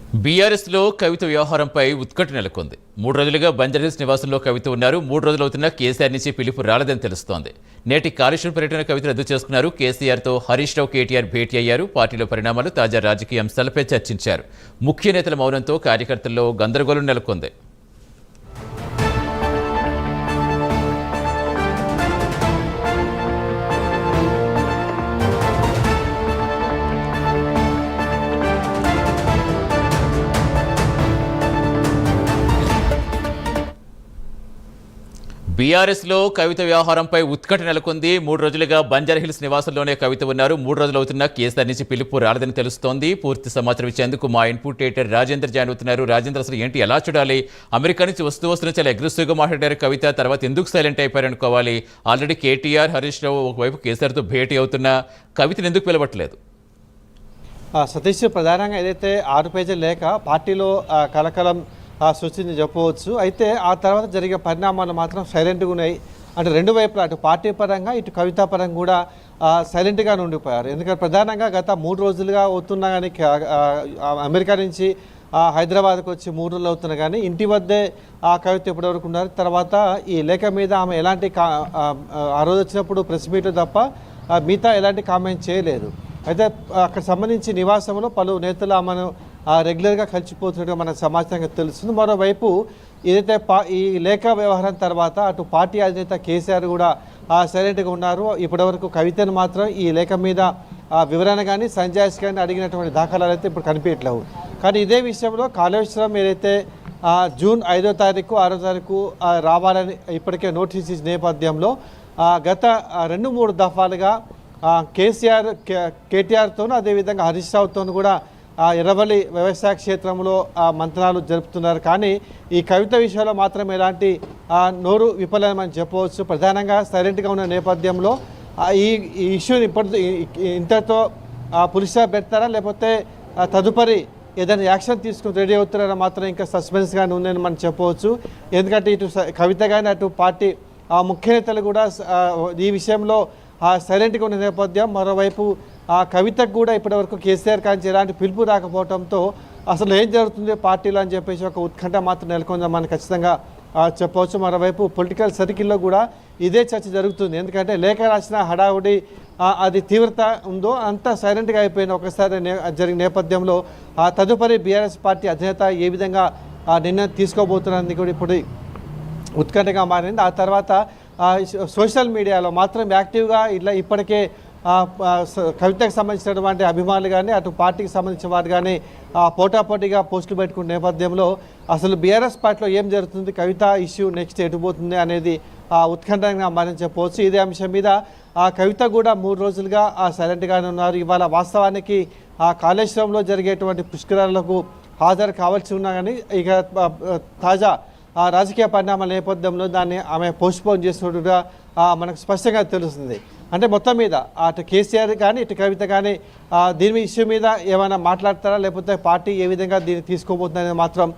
BRS లో కవిత వ్యవహారంపై ఉత్కంఠ నెలకొంది. 3 రోజులుగా బంజారాహిల్స్ నివాసంలో కవిత ఉన్నారు. 3 రోజులవుతున్నా కేసీఆర్ నుంచి పిలుపు రాలేదని తెలుస్తోంది. నేటి కాళేశ్వరం పర్యటన కవిత రద్దు చేసుకున్నారు. కేసీఆర్ తో హరీష్ రావు, కేటీఆర్ భేటీ అయ్యారు. పార్టీలో పరిణామాలు, తాజా రాజకీయ అంశాలపై చర్చించారు. ముఖ్య నేతల మౌనంతో కార్యకర్తల్లో గందరగోళం నెలకొంది. బీఆర్ఎస్ లో కవిత వ్యవహారంపై ఉత్కంఠ నెలకొంది. 3 రోజులుగా బంజారాహిల్స్ నివాసంలోనే కవిత ఉన్నారు. 3 రోజులవుతున్నా కేసీఆర్ నుంచి పిలుపు రాలేదని తెలుస్తోంది. పూర్తి సమాచారం ఇచ్చేందుకు మా ఇన్పుట్ ఎడిటర్ రాజేంద్ర జాయిన్ అవుతున్నారు. రాజేంద్ర, అసలు ఏంటి, ఎలా చూడాలి? అమెరికా నుంచి వస్తున్న చాలా అగ్రెసివ్గా మాట్లాడారు కవిత. తర్వాత ఎందుకు సైలెంట్ అయిపోయారు అనుకోవాలి? ఆల్రెడీ కేటీఆర్, హరీష్ రావు ఒకవైపు కేసీఆర్తో భేటీ అవుతున్నా కవితను ఎందుకు పిలవట్లేదు? సతీష్, ప్రధానంగా ఏదైతే 6 పేజీల లేఖ పార్టీలో కలకలం సృష్టించి చెప్పవచ్చు. అయితే ఆ తర్వాత జరిగే పరిణామాలు మాత్రం సైలెంట్గా ఉన్నాయి. అంటే రెండు వైపులా, అటు పార్టీ పరంగా ఇటు కవితా పరంగా కూడా సైలెంట్గానే ఉండిపోయారు. ఎందుకంటే ప్రధానంగా గత 3 రోజులుగా అవుతున్నా కానీ అమెరికా నుంచి హైదరాబాద్కు వచ్చి 3 రోజులు అవుతున్నా కానీ ఇంటి వద్దే కవిత ఇప్పటివరకు ఉన్నారు. తర్వాత ఈ లేఖ మీద ఆమె ఎలాంటి ఆ రోజు వచ్చినప్పుడు ప్రెస్ మీట్ తప్ప మిగతా ఎలాంటి కామెంట్ చేయలేదు. అయితే అక్కడ సంబంధించి నివాసంలో పలు నేతలు ఆమెను రెగ్యులర్గా కలిసిపోతున్నట్టుగా మనకు సమాచారంగా తెలుస్తుంది. మరోవైపు ఏదైతే ఈ లేఖ వ్యవహారం తర్వాత అటు పార్టీ అధినేత కేసీఆర్ కూడా సైలెంట్గా ఉన్నారు. ఇప్పటివరకు కవితను మాత్రం ఈ లేఖ మీద వివరణ కానీ సంజాయిష్ కానీ అడిగినటువంటి దాఖలాలు అయితే ఇప్పుడు కనిపించట్లేవు. కానీ ఇదే విషయంలో కాళేశ్వరం ఏదైతే జూన్ 5వ తారీఖు 6వ తారీఖు రావాలని ఇప్పటికే నోటీస్ ఇచ్చిన నేపథ్యంలో గత 2-3 దఫాలుగా కేసీఆర్ కేటీఆర్తోనూ అదేవిధంగా హరీష్ రావుతోనూ కూడా ఎర్రవల్లి వ్యవసాయ క్షేత్రంలో మంత్రాలు జరుపుతున్నారు. కానీ ఈ కవిత విషయంలో మాత్రం ఎలాంటి నోరు విఫలమని చెప్పవచ్చు. ప్రధానంగా సైలెంట్గా ఉన్న నేపథ్యంలో ఈ ఇష్యూని ఇంతతో పులిసా పెడతారా, లేకపోతే తదుపరి ఏదైనా యాక్షన్ తీసుకుని రెడీ అవుతారని మాత్రం ఇంకా సస్పెన్స్గానే ఉందని మనం చెప్పవచ్చు. ఎందుకంటే ఇటు కవిత కానీ అటు పార్టీ ముఖ్య నేతలు కూడా ఈ విషయంలో సైలెంట్గా ఉన్న నేపథ్యం. మరోవైపు కవితకు కూడా ఇప్పటివరకు కేసీఆర్ కానీ ఎలాంటి పిలుపు రాకపోవడంతో అసలు ఏం జరుగుతుంది పార్టీలో అని చెప్పేసి ఒక ఉత్కంఠ మాత్రం నెలకొందని మనం ఖచ్చితంగా చెప్పవచ్చు. మరోవైపు పొలిటికల్ సర్కిల్లో కూడా ఇదే చర్చ జరుగుతుంది. ఎందుకంటే లేఖ రాసిన హడావుడి అది తీవ్రత ఉందో అంతా సైలెంట్గా అయిపోయిన ఒకసారి జరిగిన నేపథ్యంలో తదుపరి బీఆర్ఎస్ పార్టీ అధినేత ఏ విధంగా నిర్ణయం తీసుకోబోతున్నది కూడా ఇప్పుడు ఉత్కంఠగా మారింది. ఆ తర్వాత సోషల్ మీడియాలో మాత్రం యాక్టివ్గా ఇప్పటికే కవితకు సంబంధించినటువంటి అభిమానులు కానీ అటు పార్టీకి సంబంధించిన వారు కానీ పోటాపోటీగా పోస్టులు పెట్టుకున్న నేపథ్యంలో అసలు బీఆర్ఎస్ పార్టీలో ఏం జరుగుతుంది, కవిత ఇష్యూ నెక్స్ట్ ఎటుపోతుంది అనేది ఉత్కంఠంగా మనం చెప్పవచ్చు. ఇదే అంశం మీద కవిత కూడా 3 రోజులుగా సైలెంట్గానే ఉన్నారు. ఇవాళ వాస్తవానికి కాళేశ్వరంలో జరిగేటువంటి పుష్కరాలకు హాజరు కావాల్సి ఉన్నా కానీ ఇక తాజా రాజకీయ పరిణామాల నేపథ్యంలో దాన్ని ఆమె పోస్ట్పోన్ చేస్తున్నట్టుగా మనకు స్పష్టంగా తెలుస్తుంది. అంటే మొత్తం మీద అటు కేసీఆర్ కానీ ఇటు కవిత కానీ దీని ఇష్యూ మీద ఏమైనా మాట్లాడతారా, లేకపోతే పార్టీ ఏ విధంగా దీన్ని తీసుకోబోతుందనేది మాత్రం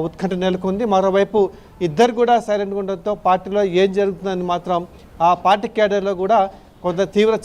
ఉత్కంఠ నెలకొంది. మరోవైపు ఇద్దరు కూడా సైలెంట్గా ఉండడంతో పార్టీలో ఏం జరుగుతుందని మాత్రం పార్టీ క్యాడర్లో కూడా కొంత తీవ్ర